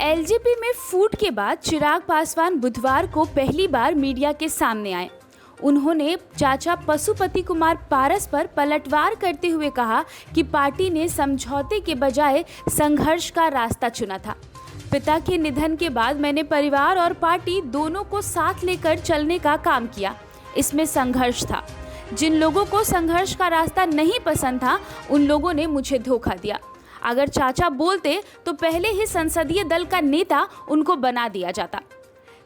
LJP में फूट के बाद चिराग पासवान बुधवार को पहली बार मीडिया के सामने आए। उन्होंने चाचा पशुपति कुमार पारस पर पलटवार करते हुए कहा कि पार्टी ने समझौते के बजाय संघर्ष का रास्ता चुना था। पिता के निधन के बाद मैंने परिवार और पार्टी दोनों को साथ लेकर चलने का काम किया। इसमें संघर्ष था। जिन लोगों को संघर्ष का रास्ता नहीं पसंद था, उन लोगों ने मुझे धोखा दिया। अगर चाचा बोलते तो पहले ही संसदीय दल का नेता उनको बना दिया जाता।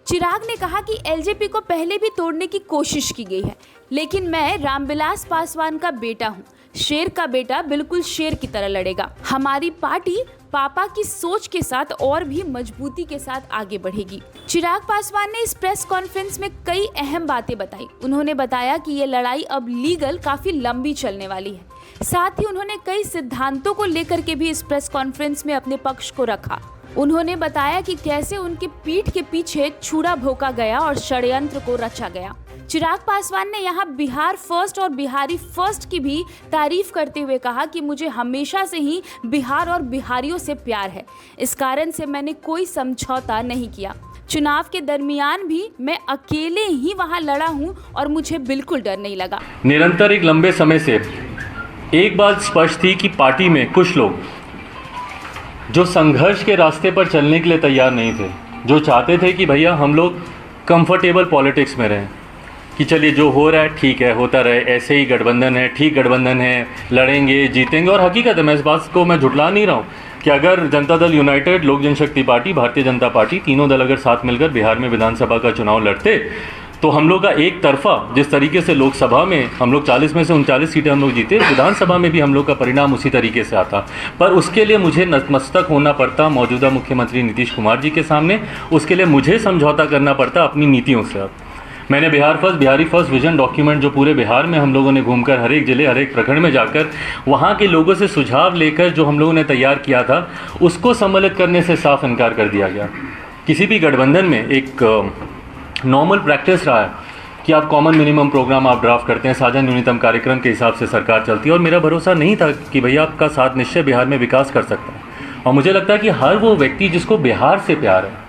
चिराग ने कहा कि एलजेपी को पहले भी तोड़ने की कोशिश की गई है, लेकिन मैं रामविलास पासवान का बेटा हूँ। शेर का बेटा बिल्कुल शेर की तरह लड़ेगा। हमारी पार्टी पापा की सोच के साथ और भी मजबूती के साथ आगे बढ़ेगी। चिराग पासवान ने इस प्रेस कॉन्फ्रेंस में कई अहम बातें बताई। उन्होंने बताया कि ये लड़ाई अब लीगल काफी लंबी चलने वाली है। साथ ही उन्होंने कई सिद्धांतों को लेकर के भी इस प्रेस कॉन्फ्रेंस में अपने पक्ष को रखा। उन्होंने बताया कि कैसे उनकी पीठ के पीछे छुरा भोंका गया और षड्यंत्र को रचा गया। चिराग पासवान ने यहाँ बिहार फर्स्ट और बिहारी फर्स्ट की भी तारीफ करते हुए कहा कि मुझे हमेशा से ही बिहार और बिहारियों से प्यार है। इस कारण से मैंने कोई समझौता नहीं किया। चुनाव के दरमियान भी मैं अकेले ही वहाँ लड़ा हूँ और मुझे बिल्कुल डर नहीं लगा। निरंतर एक लंबे समय से एक बात स्पष्ट थी कि पार्टी में कुछ लोग जो संघर्ष के रास्ते पर चलने के लिए तैयार नहीं थे, जो चाहते थे कि भैया हम लोग कंफर्टेबल पॉलिटिक्स में रहें, कि चलिए जो हो रहा है ठीक है, होता रहे, ऐसे ही गठबंधन है, ठीक गठबंधन है, लड़ेंगे जीतेंगे। और हकीकत है, मैं इस बात को मैं झुठला नहीं रहा हूँ कि अगर जनता दल यूनाइटेड, लोक जनशक्ति पार्टी, भारतीय जनता पार्टी, तीनों दल अगर साथ मिलकर बिहार में विधानसभा का चुनाव लड़ते तो हम लोग का एक तरफा जिस तरीके से लोकसभा में हम लोग 40 में से 39 सीटें हम लोग जीते, विधानसभा में भी हम लोग का परिणाम उसी तरीके से आता। पर उसके लिए मुझे नतमस्तक होना पड़ता मौजूदा मुख्यमंत्री नीतीश कुमार जी के सामने। उसके लिए मुझे समझौता करना पड़ता अपनी नीतियों से। मैंने बिहारी फर्स्ट विजन डॉक्यूमेंट जो पूरे बिहार में हम लोगों ने घूमकर हर एक जिले, हर एक प्रखंड में जाकर वहाँ के लोगों से सुझाव लेकर जो हम लोगों ने तैयार किया था, उसको सम्मिलित करने से साफ इनकार कर दिया गया। किसी भी गठबंधन में एक नॉर्मल प्रैक्टिस रहा है कि आप कॉमन मिनिमम प्रोग्राम आप ड्राफ्ट करते हैं, साझा न्यूनतम कार्यक्रम के हिसाब से सरकार चलती है। और मेरा भरोसा नहीं था कि भैया आपका साथ निश्चय बिहार में विकास कर सकता है। और मुझे लगता है कि हर वो व्यक्ति जिसको बिहार से प्यार है,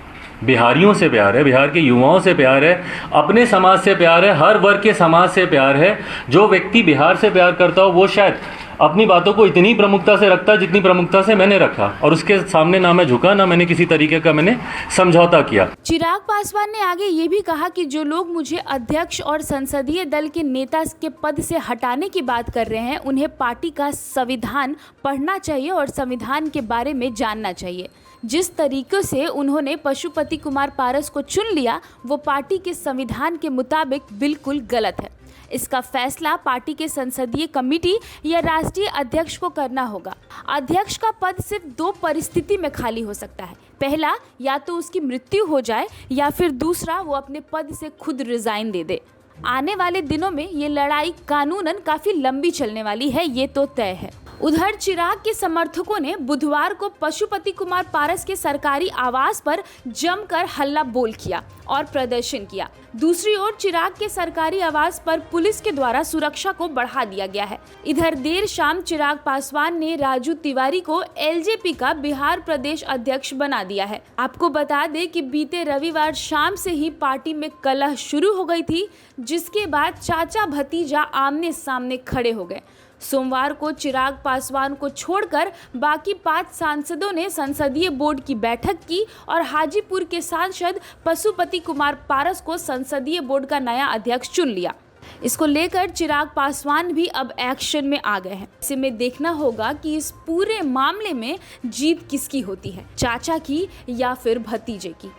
बिहारियों से प्यार है, बिहार के युवाओं से प्यार है, अपने समाज से प्यार है, हर वर्ग के समाज से प्यार है, जो व्यक्ति बिहार से प्यार करता हो वो शायद अपनी बातों को इतनी प्रमुखता से रखता है जितनी प्रमुखता से मैंने रखा। और उसके सामने ना मैं झुका, ना मैंने किसी तरीके का मैंने समझौता किया। चिराग पासवान ने आगे ये भी कहा कि जो लोग मुझे अध्यक्ष और संसदीय दल के नेता के पद से हटाने की बात कर रहे हैं, उन्हें पार्टी का संविधान पढ़ना चाहिए और संविधान के बारे में जानना चाहिए। जिस तरीके से उन्होंने पशुपति कुमार पारस को चुन लिया, वो पार्टी के संविधान के मुताबिक बिल्कुल गलत है। इसका फैसला पार्टी के संसदीय कमेटी या राष्ट्रीय अध्यक्ष को करना होगा। अध्यक्ष का पद सिर्फ 2 परिस्थिति में खाली हो सकता है। पहला, या तो उसकी मृत्यु हो जाए, या फिर दूसरा, वो अपने पद से खुद रिजाइन दे दे। आने वाले दिनों में ये लड़ाई कानूनन काफी लंबी चलने वाली है, ये तो तय है। उधर चिराग के समर्थकों ने बुधवार को पशुपति कुमार पारस के सरकारी आवास पर जमकर हल्ला बोल किया और प्रदर्शन किया। दूसरी ओर चिराग के सरकारी आवास पर पुलिस के द्वारा सुरक्षा को बढ़ा दिया गया है। इधर देर शाम चिराग पासवान ने राजू तिवारी को एलजेपी का बिहार प्रदेश अध्यक्ष बना दिया है। आपको बता दें कि बीते रविवार शाम से ही पार्टी में कलह शुरू हो गई थी, जिसके बाद चाचा भतीजा आमने सामने खड़े हो गए। सोमवार को चिराग पासवान को छोड़कर बाकी 5 सांसदों ने संसदीय बोर्ड की बैठक की और हाजीपुर के सांसद पशुपति कुमार पारस को संसदीय बोर्ड का नया अध्यक्ष चुन लिया। इसको लेकर चिराग पासवान भी अब एक्शन में आ गए हैं। ऐसे में देखना होगा कि इस पूरे मामले में जीत किसकी होती है, चाचा की या फिर भतीजे की।